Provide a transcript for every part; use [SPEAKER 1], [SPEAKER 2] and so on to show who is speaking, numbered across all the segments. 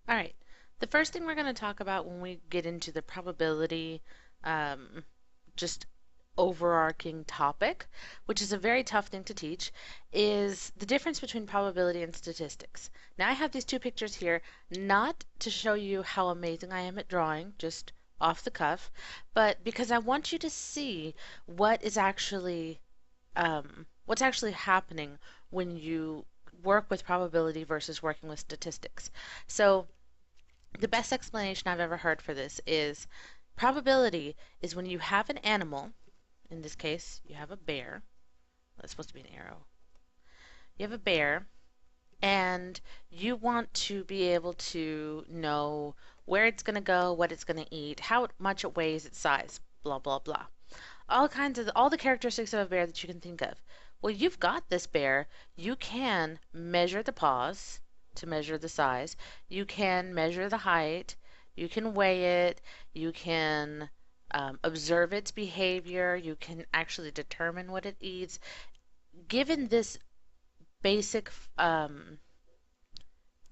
[SPEAKER 1] All right. The first thing we're going to talk about when we get into the probability, um, just overarching topic, which is a very tough thing to teach, is the difference between probability and statistics. Now, I have these two pictures here, not to show you how amazing I am at drawing, just off the cuff, but because I want you to see what is actually what's actually happening when you work with probability versus working with statistics. So the best explanation I've ever heard for this is probability is when you have an animal, in this case, you have a bear. That's supposed to be an arrow. You have a bear, and you want to be able to know where it's going to go, what it's going to eat, how much it weighs, its size, blah, blah, blah. All the characteristics of a bear that you can think of. Well, you've got this bear. You can measure the paws to measure the size. You can measure the height. You can weigh it. You can observe its behavior. You can actually determine what it eats. Given this basic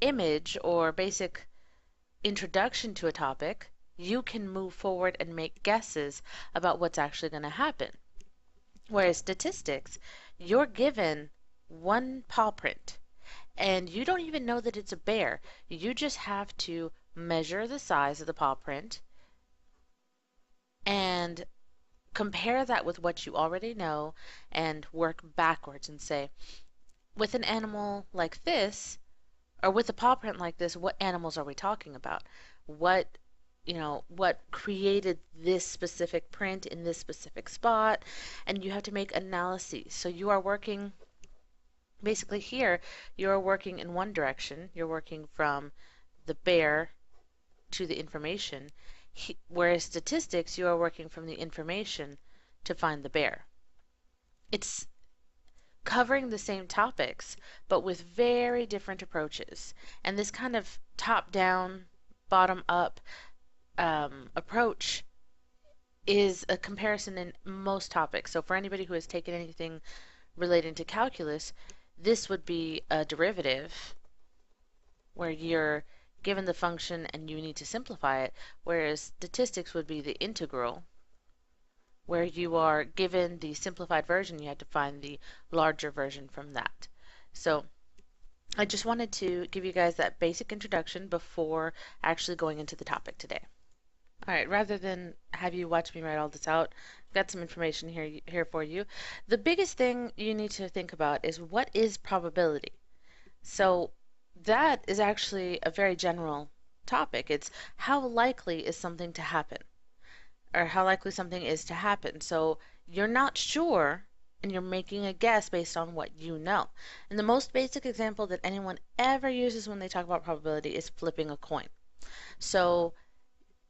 [SPEAKER 1] image or basic introduction to a topic, you can move forward and make guesses about what's actually going to happen. Whereas statistics, you're given one paw print and you don't even know that it's a bear. You just have to measure the size of the paw print and compare that with what you already know and work backwards and say, with an animal like this, or with a paw print like this, what animals are we talking about? What what created this specific print in this specific spot, and you have to make analyses. So you are working basically here, you're working in one direction. You're working from the bear to the information, whereas statistics, you are working from the information to find the bear. It's covering the same topics, but with very different approaches. And this kind of top down, bottom up approach is a comparison in most topics. So for anybody who has taken anything relating to calculus, this would be a derivative where you're given the function and you need to simplify it, whereas statistics would be the integral where you are given the simplified version, you have to find the larger version from that. So I just wanted to give you guys that basic introduction before actually going into the topic today. All right, rather than have you watch me write all this out, I've got some information here for you. The biggest thing you need to think about is what is probability? So that is actually a very general topic. It's how likely is something to happen, or how likely something is to happen. So you're not sure and you're making a guess based on what you know. And the most basic example that anyone ever uses when they talk about probability is flipping a coin. So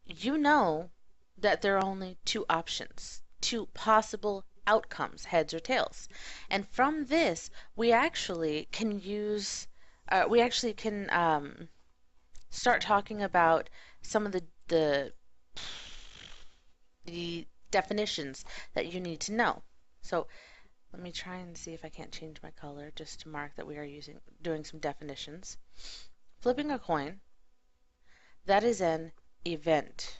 [SPEAKER 1] you know that there are only two options, two possible outcomes, heads or tails. And from this, we actually can start talking about some of the definitions that you need to know. So let me try and see if I can't change my color just to mark that we are doing some definitions. Flipping a coin, that is an event.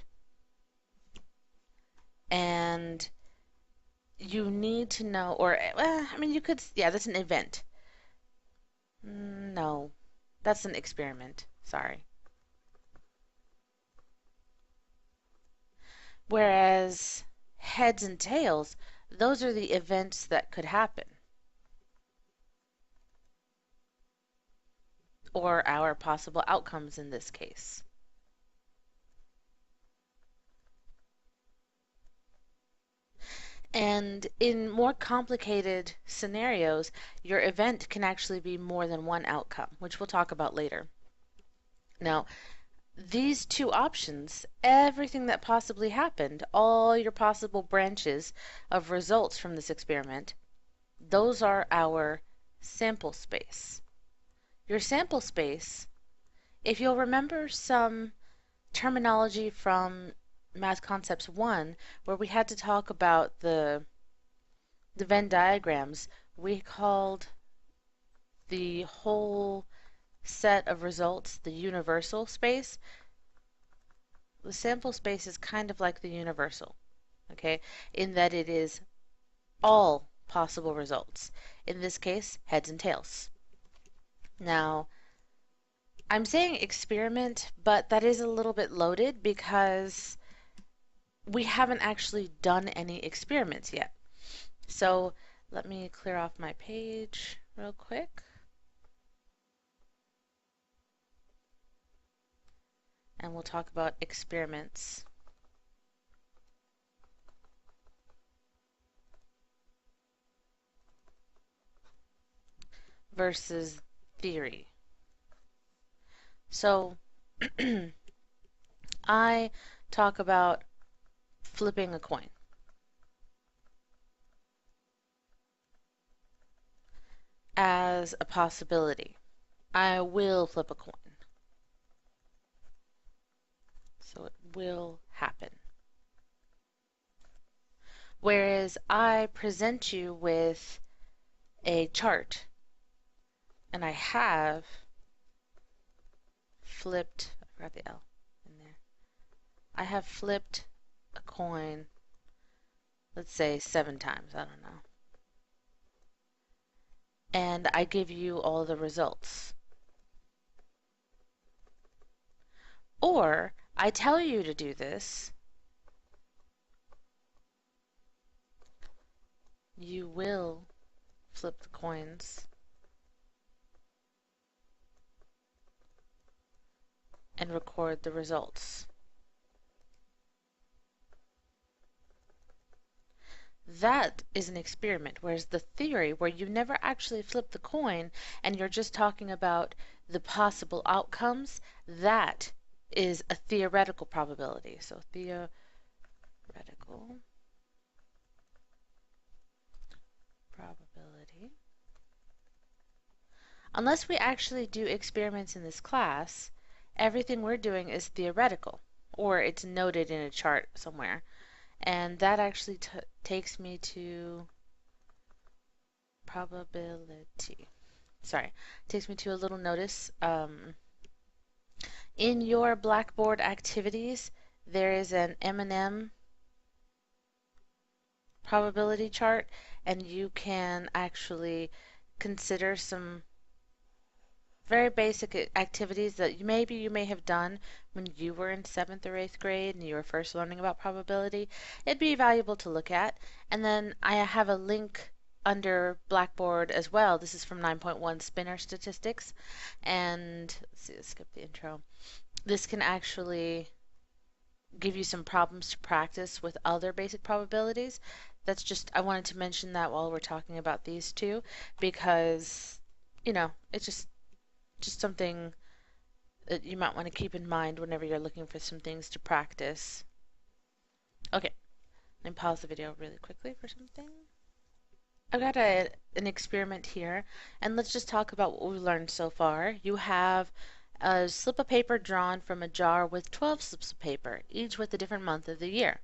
[SPEAKER 1] And you need to know, or I mean, you could, yeah, that's an event. No, that's an experiment. Sorry. Whereas heads and tails, those are the events that could happen, or our possible outcomes in this case. And in more complicated scenarios, your event can actually be more than one outcome, which we'll talk about later. Now, these two options, everything that possibly happened, all your possible branches of results from this experiment, those are our sample space. Your sample space, if you'll remember some terminology from Math Concepts 1, where we had to talk about the Venn diagrams, we called the whole set of results, the universal space, the sample space is kind of like the universal, okay, in that it is all possible results. In this case, heads and tails. Now, I'm saying experiment, but that is a little bit loaded because we haven't actually done any experiments yet. So let me clear off my page real quick. And we'll talk about experiments. Versus theory. So I talk about flipping a coin as a possibility. I will flip a coin. So it will happen. Whereas I present you with a chart and I have flipped, I forgot the L in there. I have flipped a coin, let's say 7 times, I don't know. And I give you all the results. Or I tell you to do this, you will flip the coins and record the results. That is an experiment, whereas the theory, where you never actually flip the coin and you're just talking about the possible outcomes, that is a theoretical probability. So theoretical probability. Unless we actually do experiments in this class, everything we're doing is theoretical, or it's noted in a chart somewhere. And that actually takes me to probability. Sorry, takes me to a little notice. In your Blackboard activities, there is an M&M probability chart, and you can actually consider some very basic activities that maybe you may have done when you were in 7th or 8th grade and you were first learning about probability. It'd be valuable to look at. And then I have a link under Blackboard as well. This is from 9.1 Spinner Statistics. And let's see, let's skip the intro. This can actually give you some problems to practice with other basic probabilities. That's just, I wanted to mention that while we're talking about these two because, you know, it's just something that you might want to keep in mind whenever you're looking for some things to practice. Okay, let me pause the video really quickly for something. I've got an experiment here, and let's just talk about what we've learned so far. You have a slip of paper drawn from a jar with 12 slips of paper, each with a different month of the year.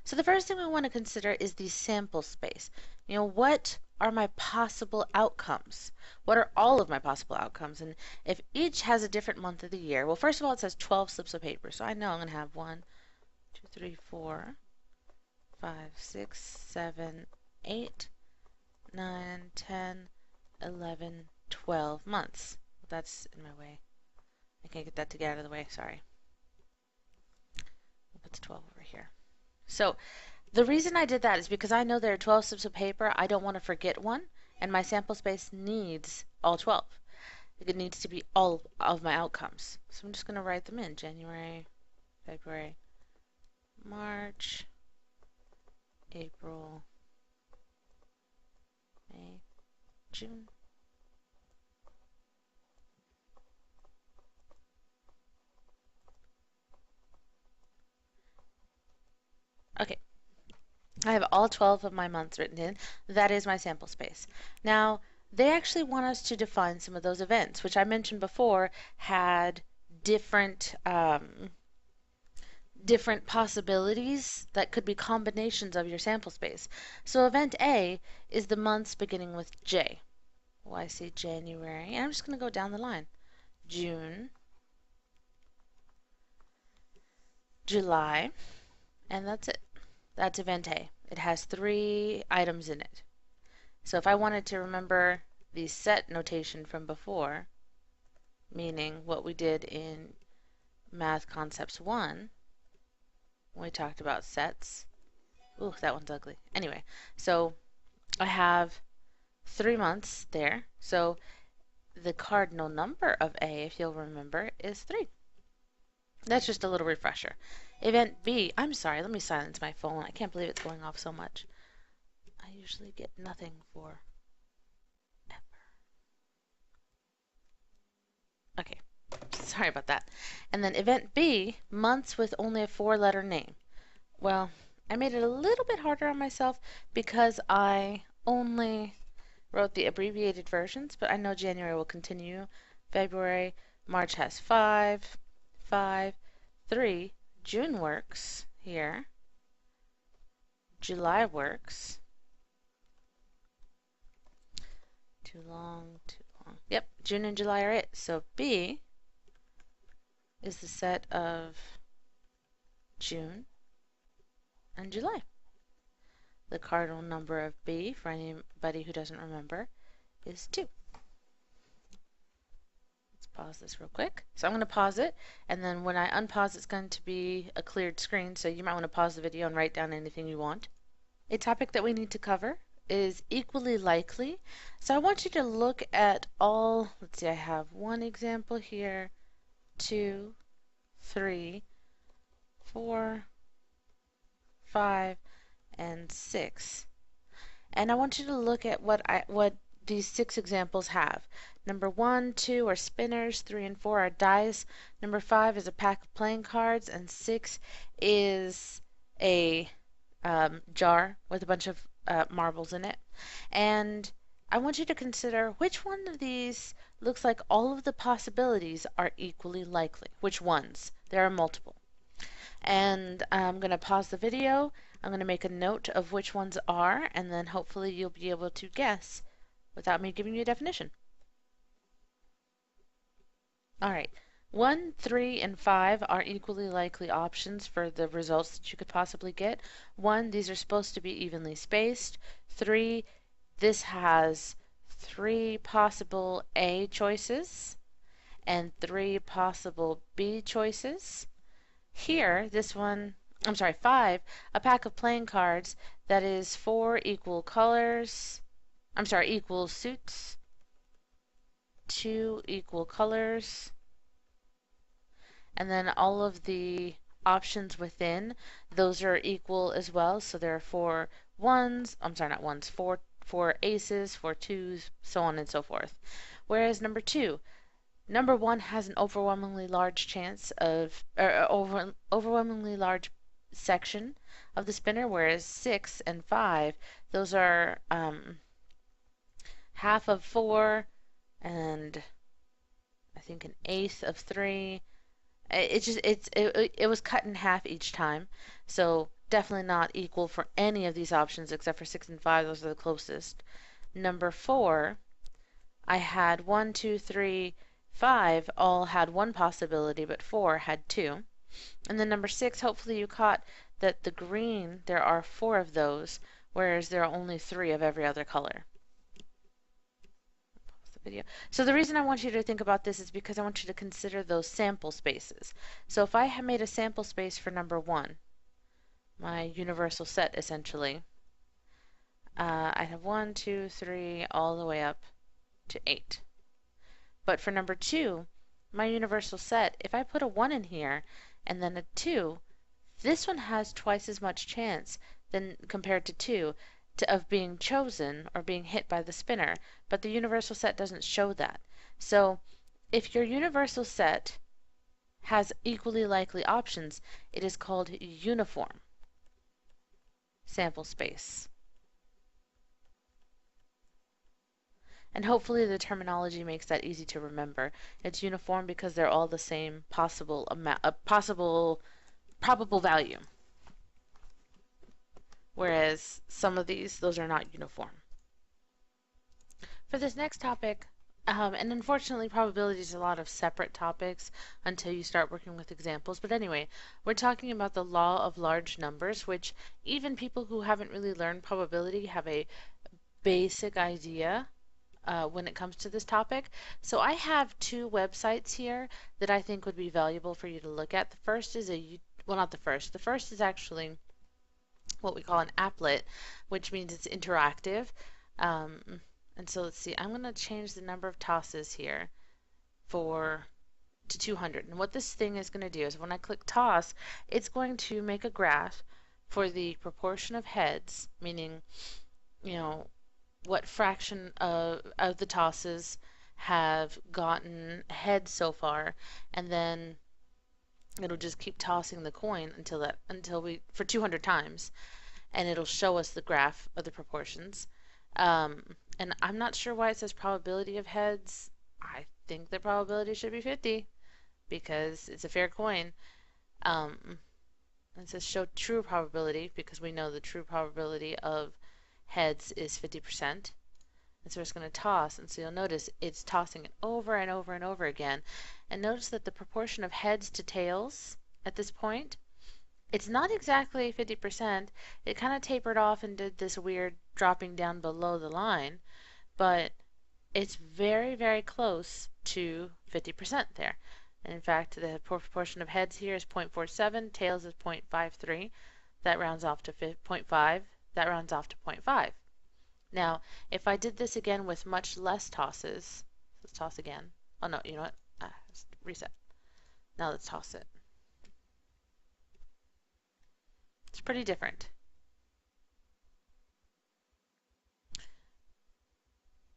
[SPEAKER 1] So the first thing we want to consider is the sample space. You know, what are my possible outcomes? What are all of my possible outcomes? And if each has a different month of the year, well, first of all, it says 12 slips of paper. So I know I'm going to have 1, 2, 3, 4, 5, 6, 7, 8, 9, 10, 11, 12 months. That's in my way. I can't get that to get out of the way, sorry. I'll put the 12 over here. So the reason I did that is because I know there are 12 slips of paper. I don't want to forget one, and my sample space needs all 12. It needs to be all of my outcomes. So I'm just going to write them in. January, February, March, April, May, June. Okay, I have all 12 of my months written in. That is my sample space. Now, they actually want us to define some of those events, which I mentioned before had different different possibilities that could be combinations of your sample space. So event A is the months beginning with J. Oh, I see January. And I'm just going to go down the line. June, July, and that's it. That's event A. It has 3 items in it. So if I wanted to remember the set notation from before, meaning what we did in Math Concepts 1, when we talked about sets. Ooh, that one's ugly. Anyway, so I have 3 months there. So the cardinal number of A, if you'll remember, is 3. That's just a little refresher. Event B, I'm sorry, let me silence my phone. I can't believe it's going off so much. I usually get nothing for ever. Okay, sorry about that. And then event B, months with only a 4-letter name. Well, I made it a little bit harder on myself because I only wrote the abbreviated versions, but I know January will continue. February, March has 5, 5, 3. June works here. July works. Too long, too long. Yep, June and July are it. So B is the set of June and July. The cardinal number of B, for anybody who doesn't remember, is 2. Let's pause this real quick. So I'm going to pause it, and then when I unpause, it's going to be a cleared screen, so you might want to pause the video and write down anything you want. A topic that we need to cover is equally likely. So I want you to look at all, let's see, I have 1 example here, 2, 3, 4, 5, and 6. And I want you to look at what these 6 examples have. Number 1, 2 are spinners, 3 and 4 are dice, number 5 is a pack of playing cards, and 6 is a jar with a bunch of marbles in it. And I want you to consider which one of these looks like all of the possibilities are equally likely. Which ones? There are multiple. And I'm going to pause the video. I'm going to make a note of which ones are, and then hopefully you'll be able to guess without me giving you a definition. All right. 1, 3, and 5 are equally likely options for the results that you could possibly get. 1, these are supposed to be evenly spaced. 3, this has 3 possible A choices and 3 possible B choices. Here, this one, I'm sorry, 5, a pack of playing cards that is 4 equal colors, I'm sorry, equal suits, 2 equal colors, and then all of the options within, those are equal as well. So there are 4 ones, I'm sorry, not ones, 4 aces, 4 twos, so on and so forth. Whereas number 2, number 1 has an overwhelmingly large chance of, overwhelmingly large section of the spinner, whereas 6 and 5, those are half of 4 and I think an eighth of 3. It was cut in half each time, so definitely not equal for any of these options except for 6 and 5. Those are the closest. Number 4, I had 1, 2, 3, 5 all had 1 possibility, but 4 had 2. And then number 6, hopefully you caught that the green, there are 4 of those, whereas there are only 3 of every other color. Video. So the reason I want you to think about this is because I want you to consider those sample spaces. So if I had made a sample space for number 1, my universal set essentially, I have 1, 2, 3, all the way up to 8. But for number 2, my universal set, if I put a 1 in here and then a 2, this one has twice as much chance than compared to 2 of being chosen or being hit by the spinner, but the universal set doesn't show that. So if your universal set has equally likely options, it is called uniform sample space. And hopefully the terminology makes that easy to remember. It's uniform because they're all the same possible amount, probable value. Whereas some of these, those are not uniform. For this next topic, And unfortunately, probability is a lot of separate topics until you start working with examples. But anyway, we're talking about the law of large numbers, which even people who haven't really learned probability have a basic idea when it comes to this topic. So I have two websites here that I think would be valuable for you to look at. The first is well, not the first. The first is actually what we call an applet, which means it's interactive. Um, and so let's see, I'm going to change the number of tosses here for to 200. And what this thing is going to do is when I click toss, it's going to make a graph for the proportion of heads, meaning, you know, what fraction of the tosses have gotten heads so far, and then it'll just keep tossing the coin until we for 200 times, and it'll show us the graph of the proportions. And I'm not sure why it says probability of heads. I think the probability should be 50 because it's a fair coin. Um, it says show true probability because we know the true probability of heads is 50%. And so it's going to toss, and so you'll notice it's tossing it over and over and over again. And notice that the proportion of heads to tails at this point, it's not exactly 50%. It kind of tapered off and did this weird dropping down below the line, but it's very, very close to 50% there. And in fact, the proportion of heads here is 0.47, tails is 0.53. That rounds off to 0.5. That rounds off to 0.5. Now, if I did this again with much less tosses, let's toss again. Oh no, you know what? Reset. Now let's toss it. It's pretty different.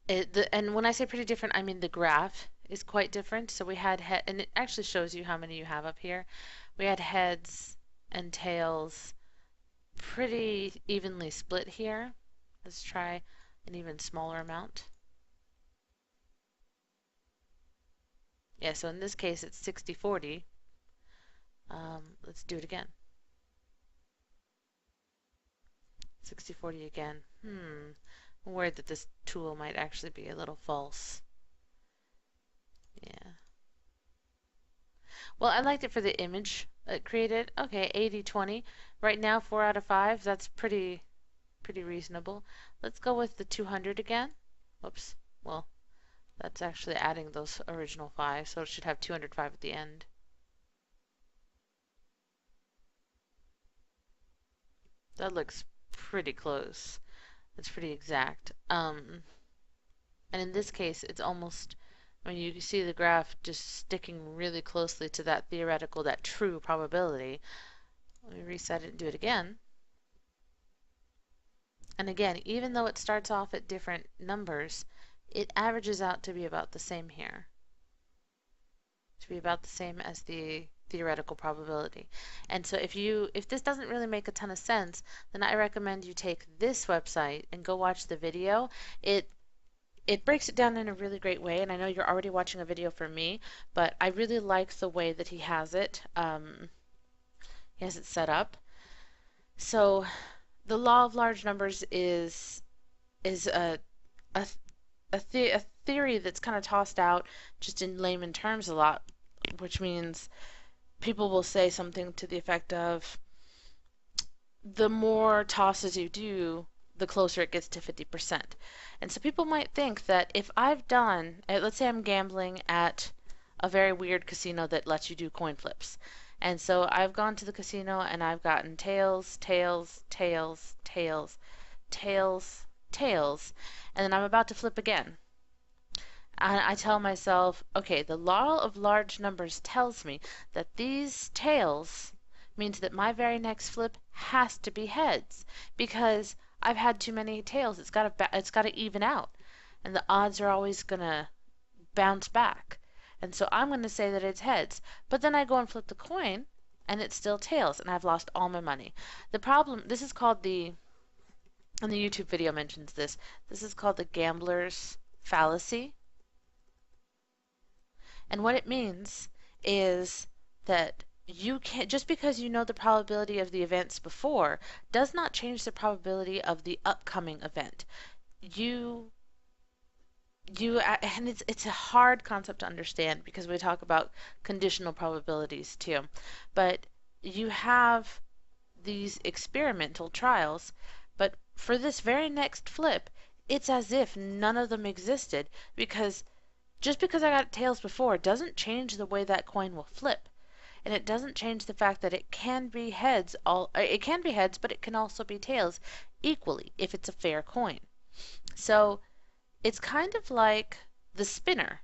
[SPEAKER 1] And when I say pretty different, I mean the graph is quite different. So we had and it actually shows you how many you have up here. We had heads and tails pretty evenly split here. Let's try an even smaller amount. Yeah, so in this case it's 60-40. Let's do it again. 60-40 again. I'm worried that this tool might actually be a little false. Yeah. Well, I liked it for the image it created. Okay, 80-20. Right now, 4 out of 5. That's pretty reasonable. Let's go with the 200 again. Whoops. Well, that's actually adding those original 5, so it should have 205 at the end. That looks pretty close. That's pretty exact. And in this case, it's almost, I mean, you can see the graph just sticking really closely to that theoretical, that true probability. Let me reset it and do it again. And again, even though it starts off at different numbers, it averages out to be about the same here. To be about the same as the theoretical probability. And so if this doesn't really make a ton of sense, then I recommend you take this website and go watch the video. It breaks it down in a really great way, and I know you're already watching a video from me, but I really like the way that he has it. He has it set up. So the law of large numbers is a, a theory that's kind of tossed out just in layman terms a lot, which means people will say something to the effect of the more tosses you do, the closer it gets to 50%. And so people might think that if I've done, let's say I'm gambling at a very weird casino that lets you do coin flips. And so I've gone to the casino and I've gotten tails, tails, tails, tails, tails, tails, and then I'm about to flip again. And I tell myself, okay, the law of large numbers tells me that these tails means that my very next flip has to be heads because I've had too many tails. It's got to even out, and the odds are always gonna bounce back. And so I'm going to say that it's heads. But then I go and flip the coin, and it's still tails, and I've lost all my money. The problem, this is called and the YouTube video mentions this. This is called the gambler's fallacy. And what it means is that you can't, just because you know the probability of the events before, does not change the probability of the upcoming event. You and it's a hard concept to understand because we talk about conditional probabilities too. But you have these experimental trials, but for this very next flip, it's as if none of them existed because just because I got tails before doesn't change the way that coin will flip. And it doesn't change the fact that it can be heads, but it can also be tails equally if it's a fair coin. So it's kind of like the spinner.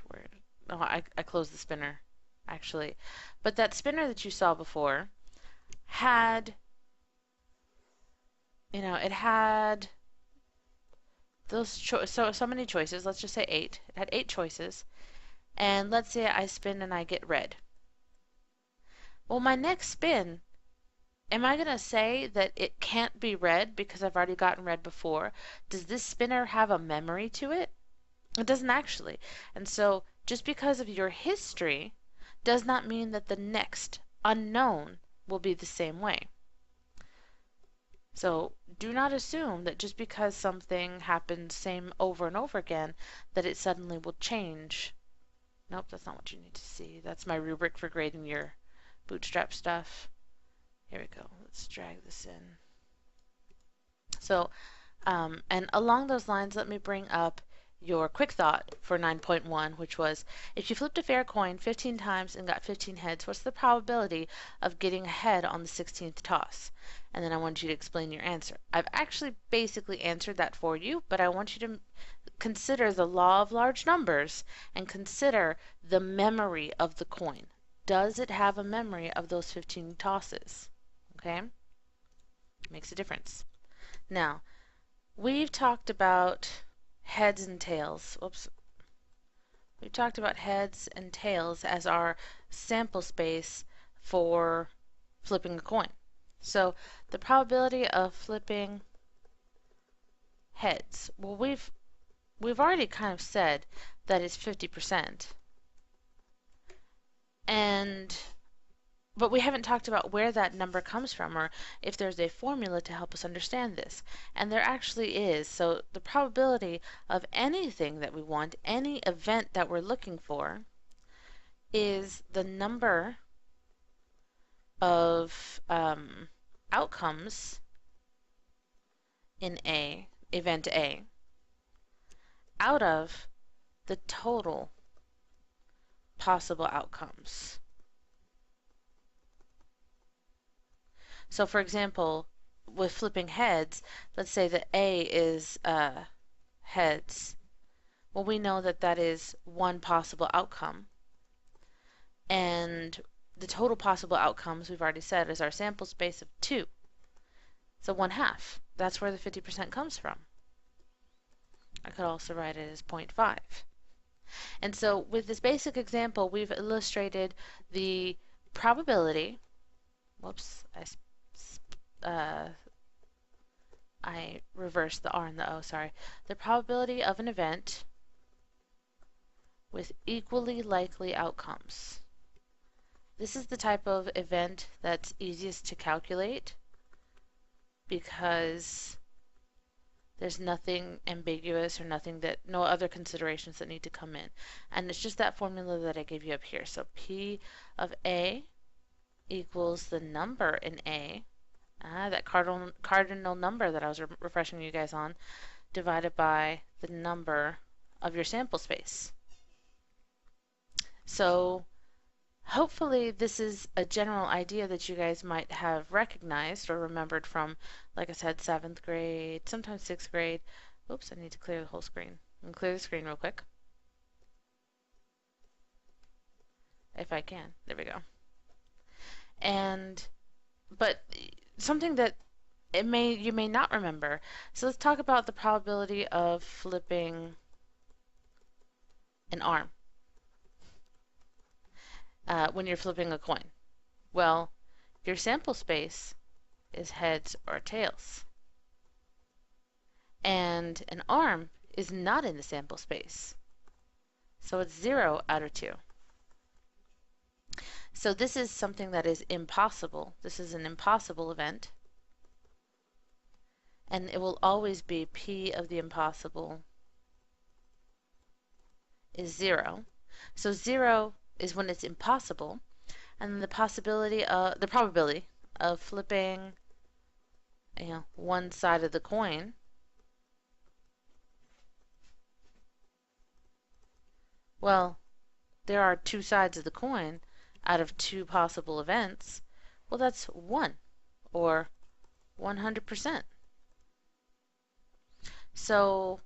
[SPEAKER 1] Where, oh, I closed the spinner actually. But that spinner that you saw before had, it had so many choices. Let's just say eight. It had eight choices. And let's say I spin and I get red. Well, my next spin, am I going to say that it can't be red because I've already gotten red before? Does this spinner have a memory to it? It doesn't actually. And so just because of your history does not mean that the next unknown will be the same way. So do not assume that just because something happens same over and over again that it suddenly will change. Nope, that's not what you need to see. That's my rubric for grading your bootstrap stuff. Here we go. Let's drag this in. So, and along those lines, let me bring up your quick thought for 9.1, which was, if you flipped a fair coin 15 times and got 15 heads, what's the probability of getting a head on the 16th toss? And then I want you to explain your answer. I've actually basically answered that for you, but I want you to consider the law of large numbers and consider the memory of the coin. Does it have a memory of those 15 tosses? Okay? Makes a difference. Now, we've talked about heads and tails. Whoops. We've talked about heads and tails as our sample space for flipping a coin. So the probability of flipping heads, well, we've already kind of said that it's 50%. But we haven't talked about where that number comes from or if there's a formula to help us understand this. And there actually is. So the probability of anything that we want, any event that we're looking for, is the number of outcomes in event A, out of the total possible outcomes. So for example, with flipping heads, let's say that A is heads. Well, we know that that is one possible outcome. And the total possible outcomes, we've already said, is our sample space of 2. So 1/2. That's where the 50% comes from. I could also write it as 0.5. And so with this basic example, we've illustrated the probability. Whoops, I reversed the R and the O, sorry. The probability of an event with equally likely outcomes. This is the type of event that's easiest to calculate because there's nothing ambiguous or no other considerations that need to come in. And it's just that formula that I gave you up here. So P of A equals the number in A, that cardinal number that I was refreshing you guys on, divided by the number of your sample space. So hopefully this is a general idea that you guys might have recognized or remembered from, like I said, 7th grade, sometimes 6th grade. Oops, I need to clear the whole screen. I'm going to clear the screen real quick. If I can. There we go. But something that you may not remember. So let's talk about the probability of flipping an arm when you're flipping a coin. Well, your sample space is heads or tails. And an arm is not in the sample space. So it's 0 out of 2. So this is something that is impossible. This is an impossible event. And it will always be P of the impossible is 0. So 0 is when it's impossible, and the probability of flipping, one side of the coin, well, there are two sides of the coin out of two possible events. Well, that's 1 or 100%. So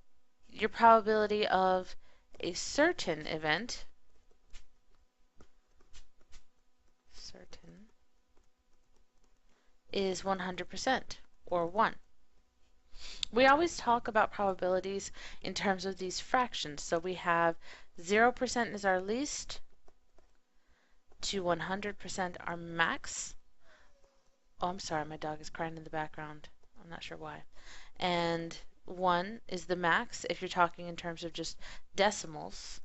[SPEAKER 1] your probability of a certain event, is 100% or 1. We always talk about probabilities in terms of these fractions. So we have 0% is our least to 100% our max. Oh, I'm sorry, my dog is crying in the background. I'm not sure why. And 1 is the max if you're talking in terms of just decimals.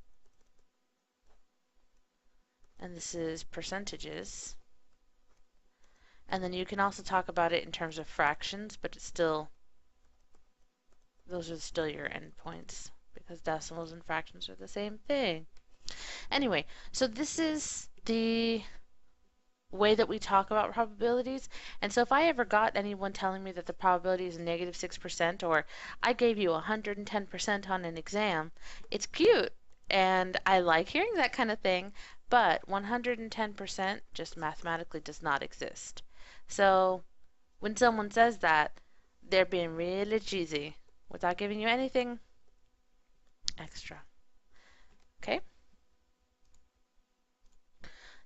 [SPEAKER 1] And this is percentages. And then you can also talk about it in terms of fractions, but it's still, those are still your endpoints because decimals and fractions are the same thing. Anyway, so this is the way that we talk about probabilities. And so if I ever got anyone telling me that the probability is negative 6% or I gave you 110% on an exam, it's cute and I like hearing that kind of thing, but 110% just mathematically does not exist. So when someone says that, they're being really cheesy without giving you anything extra. Okay?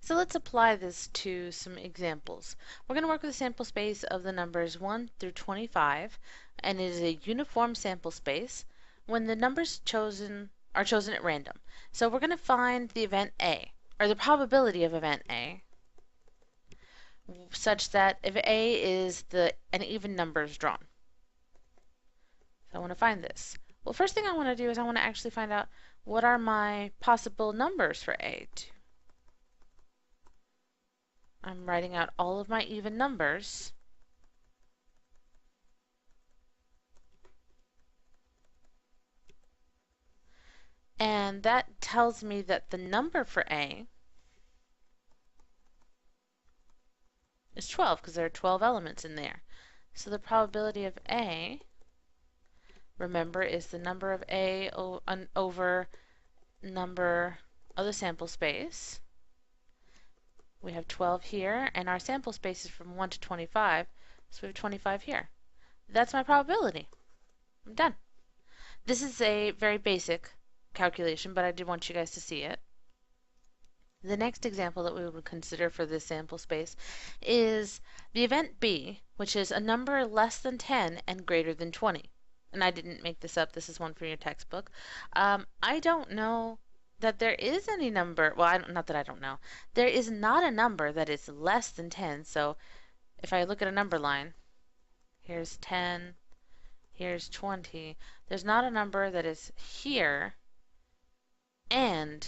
[SPEAKER 1] So let's apply this to some examples. We're going to work with a sample space of the numbers 1 through 25, and it is a uniform sample space when the numbers are chosen at random. So we're going to find the event A, or the probability of event A, such that if A is an even number is drawn. So I want to find this. Well, first thing I want to do is I want to actually find out what are my possible numbers for A. I'm writing out all of my even numbers. And that tells me that the number for A is 12 because there are 12 elements in there. So the probability of A, remember, is the number of A over number of the sample space. We have 12 here, and our sample space is from 1 to 25, so we have 25 here. That's my probability. I'm done. This is a very basic calculation, but I did want you guys to see it. The next example that we would consider for this sample space is the event B, which is a number less than 10 and greater than 20. And I didn't make this up. This is one from your textbook. I don't know that there is any number. Well, not that I don't know. There is not a number that is less than 10. So if I look at a number line, here's 10, here's 20. There's not a number that is here and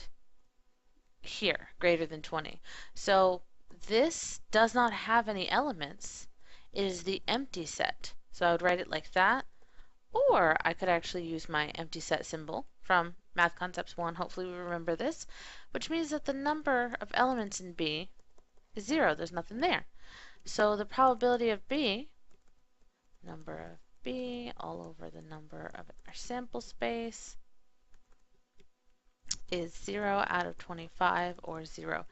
[SPEAKER 1] here, greater than 20. So this does not have any elements. It is the empty set. So I would write it like that, or I could actually use my empty set symbol from Math Concepts 1. Hopefully we remember this, which means that the number of elements in B is 0. There's nothing there. So the probability of B, number of B all over the number of our sample space, is 0 out of 25 or 0.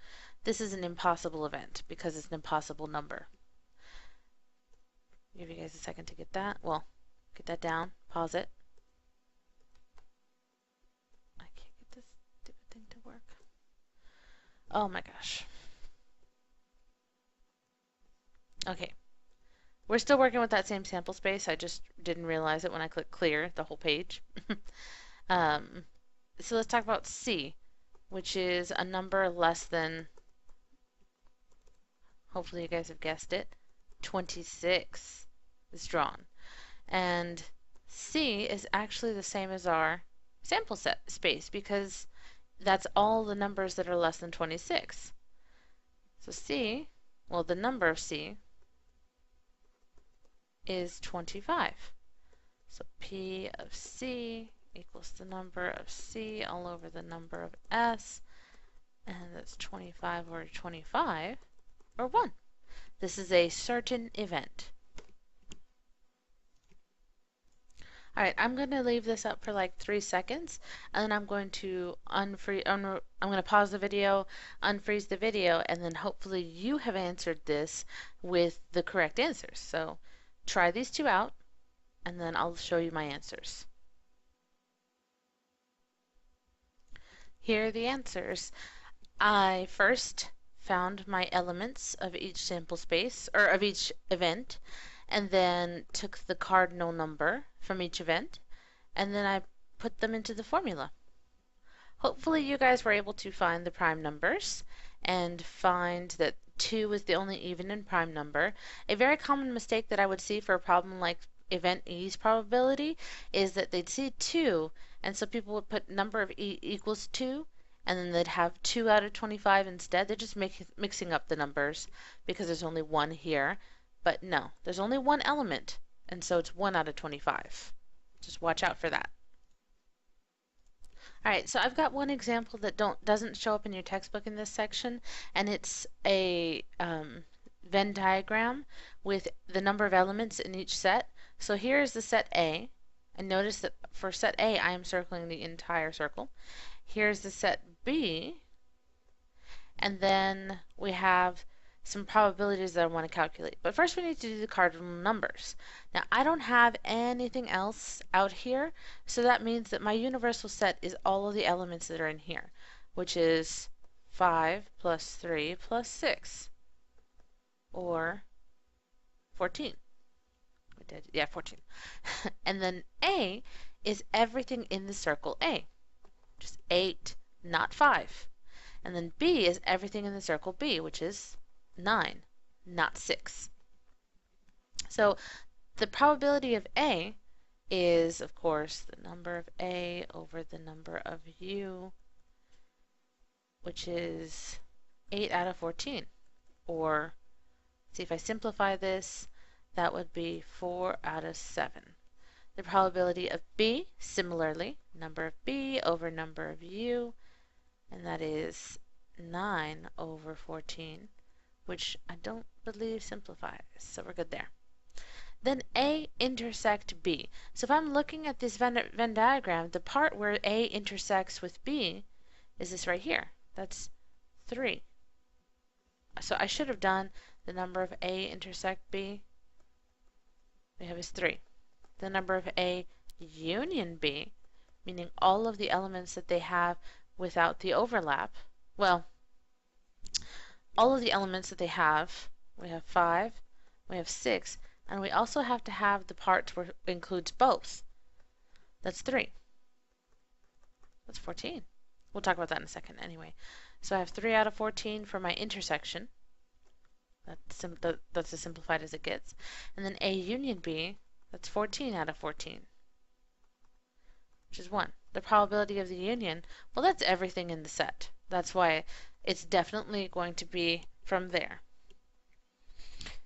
[SPEAKER 1] This is an impossible event because it's an impossible number. Give you guys a second to get that. Well, get that down. Pause it. I can't get this stupid thing to work. Oh my gosh. Okay. We're still working with that same sample space. I just didn't realize it when I clicked clear the whole page. So let's talk about C, which is a number less than, hopefully you guys have guessed it, 26 is drawn. And C is actually the same as our sample set space because that's all the numbers that are less than 26. So C, well, the number of C is 25. So P of C equals the number of C all over the number of S, and that's 25 over 25, or 1. This is a certain event. All right, I'm going to leave this up for like 3 seconds, and then I'm going to I'm going to pause the video, unfreeze the video, and then hopefully you have answered this with the correct answers. So try these two out, and then I'll show you my answers. Here are the answers. I first found my elements of each sample space, or of each event, and then took the cardinal number from each event, and then I put them into the formula. Hopefully you guys were able to find the prime numbers and find that 2 is the only even and prime number. A very common mistake that I would see for a problem like event E's probability is that they'd see 2, and so people would put number of E equals 2, and then they'd have 2 out of 25 instead. They're just mixing up the numbers because there's only 1 here. But no, there's only 1 element, and so it's 1 out of 25. Just watch out for that. All right, so I've got one example that doesn't show up in your textbook in this section, and it's a Venn diagram with the number of elements in each set. So here is the set A, and notice that for set A, I am circling the entire circle. Here's the set B, and then we have some probabilities that I want to calculate. But first we need to do the cardinal numbers. Now I don't have anything else out here, so that means that my universal set is all of the elements that are in here, which is 5 plus 3 plus 6, or 14. We did, yeah, 14. And then A is everything in the circle A, just 8, not 5. And then B is everything in the circle B, which is 9, not 6. So the probability of A is, of course, the number of A over the number of U, which is 8 out of 14. Or, see if I simplify this, that would be 4 out of 7. The probability of B, similarly, number of B over number of U, and that is 9 over 14, which I don't believe simplifies, so we're good there. Then A intersect B. So if I'm looking at this Venn diagram, the part where A intersects with B is this right here. That's 3. So I should have done the number of A intersect B. We have is 3. The number of A union B, meaning all of the elements that they have without the overlap. Well, all of the elements that they have, we have 5, we have 6, and we also have to have the part where it includes both. That's 3. That's 14. We'll talk about that in a second anyway. So I have 3 out of 14 for my intersection. That's as simplified as it gets. And then A union B, that's 14 out of 14, which is 1. The probability of the union, well, that's everything in the set. That's why it's definitely going to be from there.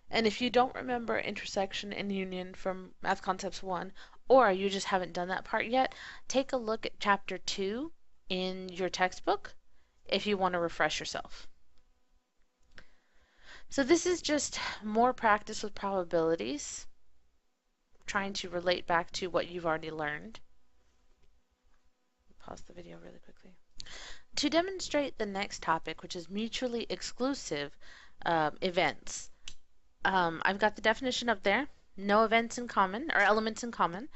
[SPEAKER 1] And if you don't remember intersection and union from Math Concepts 1, or you just haven't done that part yet, take a look at Chapter 2 in your textbook if you want to refresh yourself. So this is just more practice with probabilities, trying to relate back to what you've already learned. Pause the video really quickly. To demonstrate the next topic, which is mutually exclusive events, I've got the definition up there. No events in common, or elements in common,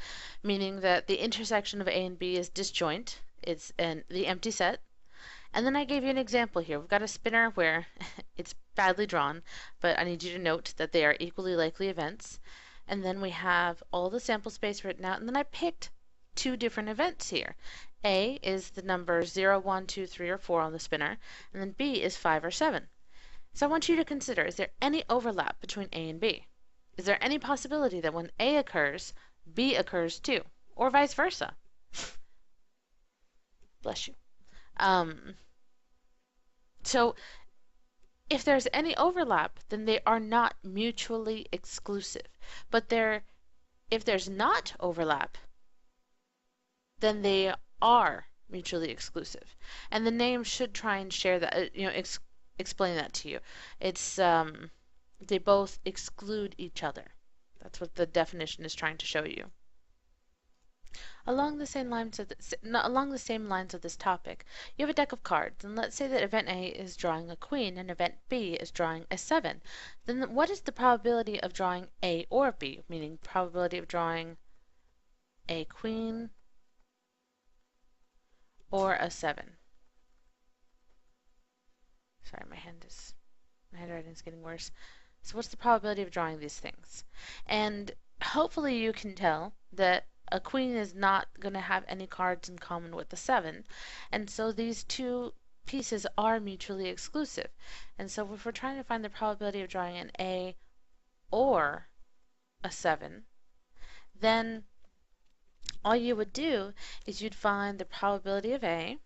[SPEAKER 1] meaning that the intersection of A and B is disjoint. It's the empty set. And then I gave you an example here. We've got a spinner where it's badly drawn, but I need you to note that they are equally likely events. And then we have all the sample space written out, and then I picked 2 different events here. A is the number 0, 1, 2, 3, or 4 on the spinner, and then B is 5 or 7. So I want you to consider, is there any overlap between A and B? Is there any possibility that when A occurs, B occurs too, or vice versa? Bless you. So if there's any overlap, then they are not mutually exclusive. But if there's not overlap, then they are mutually exclusive. And the name should try and share that, explain that to you. It's they both exclude each other. That's what the definition is trying to show you. Along the same lines of this topic, you have a deck of cards, and let's say that event A is drawing a queen and event B is drawing a 7. Then what is the probability of drawing A or B, meaning probability of drawing a queen or a 7? Sorry, my handwriting is getting worse. So what's the probability of drawing these things? And hopefully you can tell that a queen is not going to have any cards in common with the 7. And so these two pieces are mutually exclusive. And so if we're trying to find the probability of drawing an A or a 7, then all you would do is you'd find the probability of A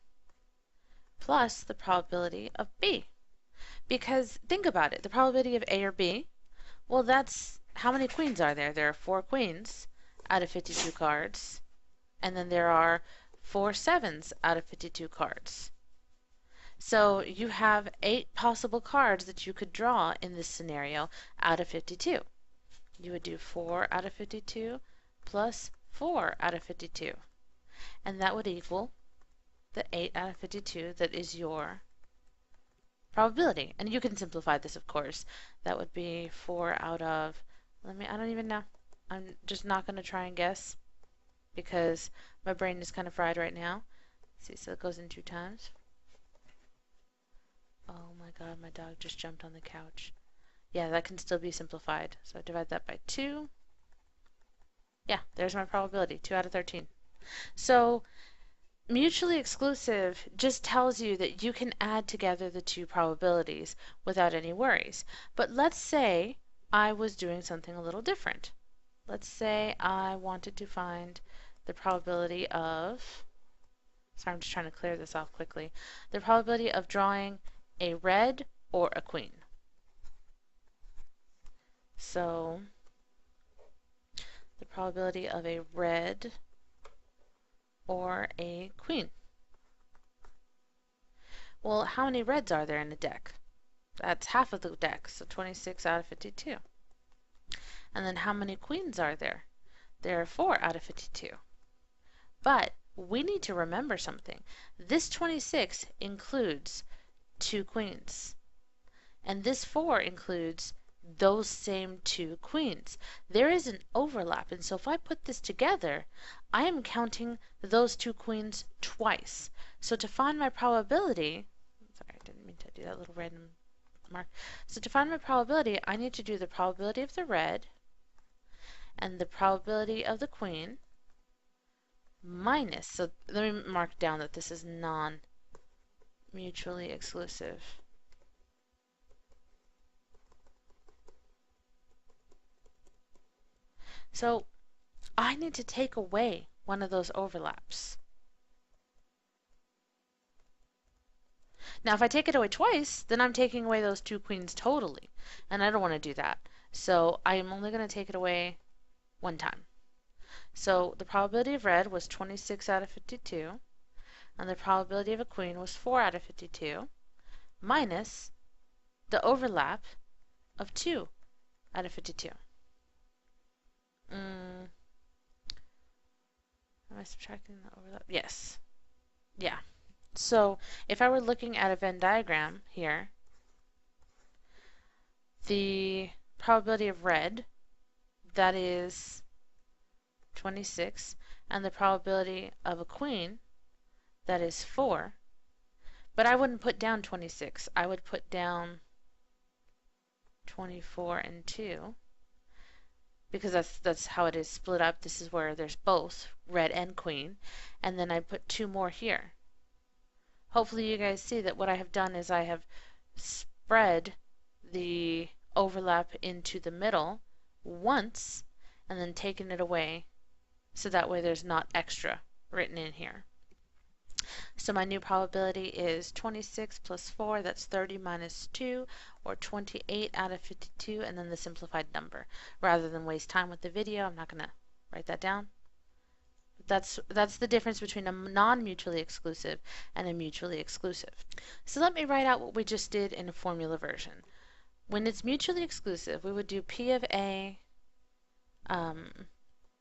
[SPEAKER 1] plus the probability of B. Because think about it, the probability of A or B, well, that's how many queens are there? There are 4 queens out of 52 cards, and then there are 4 sevens out of 52 cards. So you have 8 possible cards that you could draw in this scenario out of 52. You would do 4 out of 52 plus 4 out of 52, and that would equal the 8 out of 52 that is your probability. And you can simplify this, of course. That would be 4 out of, I don't even know. I'm just not going to try and guess because my brain is kind of fried right now. See, so it goes in 2 times. Oh my god, my dog just jumped on the couch. Yeah, that can still be simplified. So I divide that by 2. Yeah, there's my probability, 2 out of 13. So mutually exclusive just tells you that you can add together the two probabilities without any worries. But let's say I was doing something a little different. Let's say I wanted to find the probability of, sorry, I'm just trying to clear this off quickly, the probability of drawing a red or a queen. So the probability of a red or a queen. Well, how many reds are there in the deck? That's half of the deck, so 26 out of 52. And then how many queens are there? There are 4 out of 52. But we need to remember something. This 26 includes 2 queens. And this 4 includes those same 2 queens. There is an overlap, and so if I put this together, I am counting those 2 queens twice. So to find my probability, sorry, I didn't mean to do that little random mark. So to find my probability, I need to do the probability of the red and the probability of the queen minus, so let me mark down that this is non-mutually exclusive. So I need to take away one of those overlaps. Now if I take it away twice, then I'm taking away those 2 queens totally, and I don't want to do that. So I'm only going to take it away 1 time. So the probability of red was 26 out of 52, and the probability of a queen was 4 out of 52, minus the overlap of 2 out of 52. Am I subtracting the overlap? Yes. Yeah. So if I were looking at a Venn diagram here, the probability of red, that is 26, and the probability of a queen, that is 4. But I wouldn't put down 26. I would put down 24 and 2. Because that's how it is split up. This is where there's both red and queen. And then I put 2 more here. Hopefully you guys see that what I have done is I have spread the overlap into the middle once and then taken it away so that way there's not extra written in here. So my new probability is 26 plus 4, that's 30 minus 2, or 28 out of 52, and then the simplified number. Rather than waste time with the video, I'm not going to write that down. That's the difference between a non-mutually exclusive and a mutually exclusive. So let me write out what we just did in a formula version. When it's mutually exclusive, we would do P of A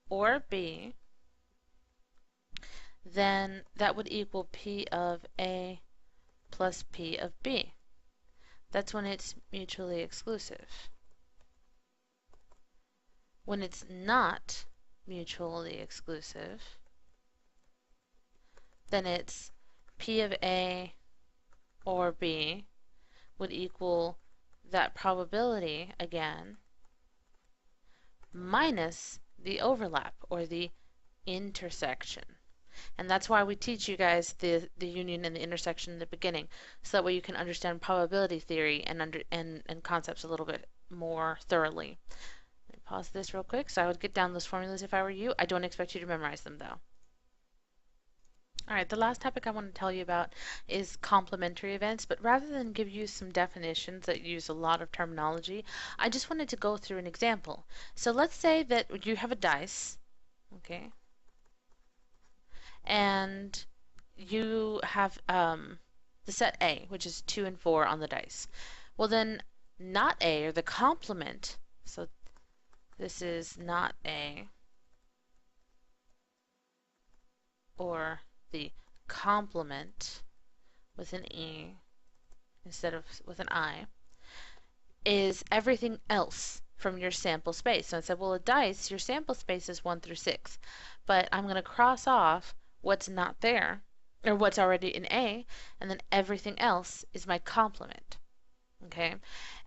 [SPEAKER 1] or B, then that would equal P of A plus P of B. That's when it's mutually exclusive. When it's not mutually exclusive, then it's P of A or B would equal that probability again minus the overlap or the intersection. And that's why we teach you guys the union and the intersection in the beginning, so that way you can understand probability theory and concepts a little bit more thoroughly. Let me pause this real quick. So I would get down those formulas if I were you. I don't expect you to memorize them though. All right, the last topic I want to tell you about is complementary events, but rather than give you some definitions that use a lot of terminology, I just wanted to go through an example. So let's say that you have a dice, okay, and you have the set A, which is 2 and 4 on the dice. Well then, not A, or the complement, so this is not A, or the complement with an E instead of with an I, is everything else from your sample space. So I said, well, a dice, your sample space is 1 through 6, but I'm going to cross off what's not there, or what's already in A, and then everything else is my complement. Okay,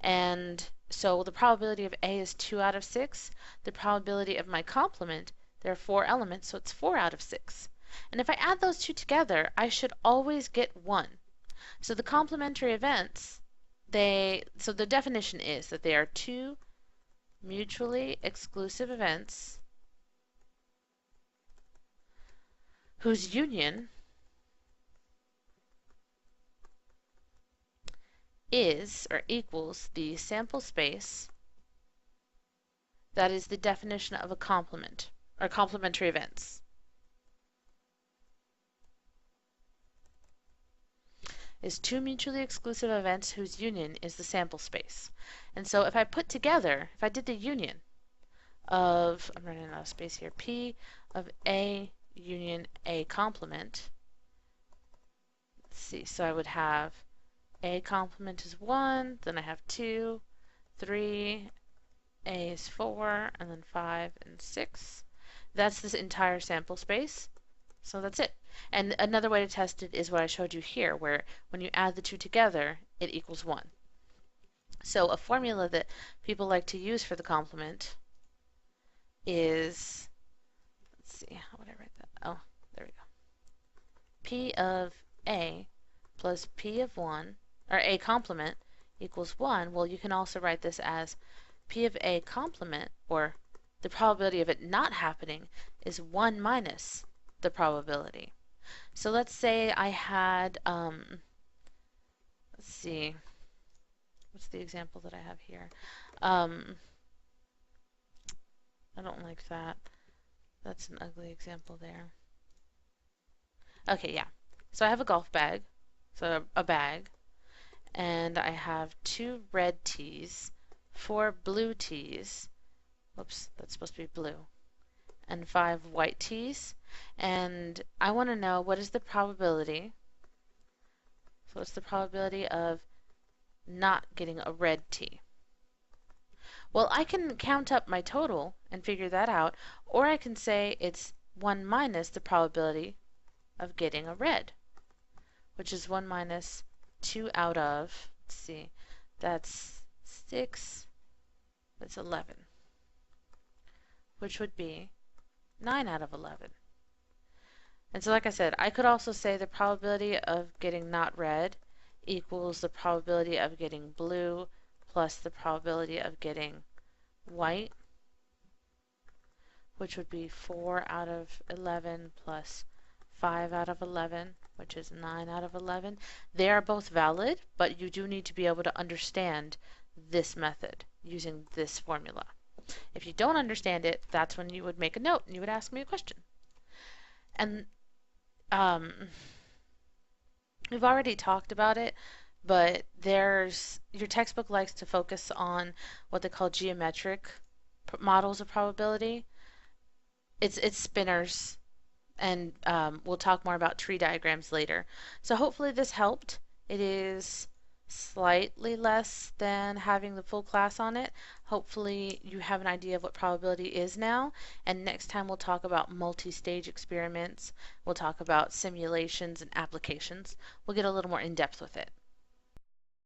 [SPEAKER 1] and so the probability of A is 2 out of 6. The probability of my complement, there are 4 elements, so it's 4 out of 6. And if I add those two together, I should always get 1. So the complementary events, so the definition is that they are two mutually exclusive events whose union is or equals the sample space that is the definition of a complement or complementary events. Is two mutually exclusive events whose union is the sample space. And so if I put together, if I did the union of, I'm running out of space here, P of A union A complement, let's see, so I would have A complement is 1, then I have 2, 3, A is 4, and then 5 and 6. That's this entire sample space. So that's it. And another way to test it is what I showed you here, where when you add the two together, it equals 1. So a formula that people like to use for the complement is, let's see, how would I write that? Oh, there we go. P of A plus P of 1, or A complement, equals 1. Well, you can also write this as P of A complement, or the probability of it not happening, is 1 minus the probability. So let's say I had, let's see, what's the example that I have here? I don't like that. That's an ugly example there. Okay, yeah. So I have a golf bag, so a bag, and I have 2 red tees, 4 blue tees, whoops, that's supposed to be blue, and 5 white tees, and I want to know what is the probability, so what's the probability of not getting a red tee? Well, I can count up my total and figure that out, or I can say it's 1 minus the probability of getting a red, which is 1 minus 2 out of, let's see, that's 6, that's 11, which would be 9 out of 11. And so like I said, I could also say the probability of getting not red equals the probability of getting blue plus the probability of getting white, which would be 4 out of 11 plus 5 out of 11, which is 9 out of 11. They are both valid, but you do need to be able to understand this method using this formula. If you don't understand it, that's when you would make a note and you would ask me a question. And um, we've already talked about it, but there's your textbook likes to focus on what they call geometric models of probability. It's spinners, and we'll talk more about tree diagrams later. So hopefully this helped. It is slightly less than having the full class on it. Hopefully you have an idea of what probability is now, and next time we'll talk about multi-stage experiments. We'll talk about simulations and applications. We'll get a little more in depth with it.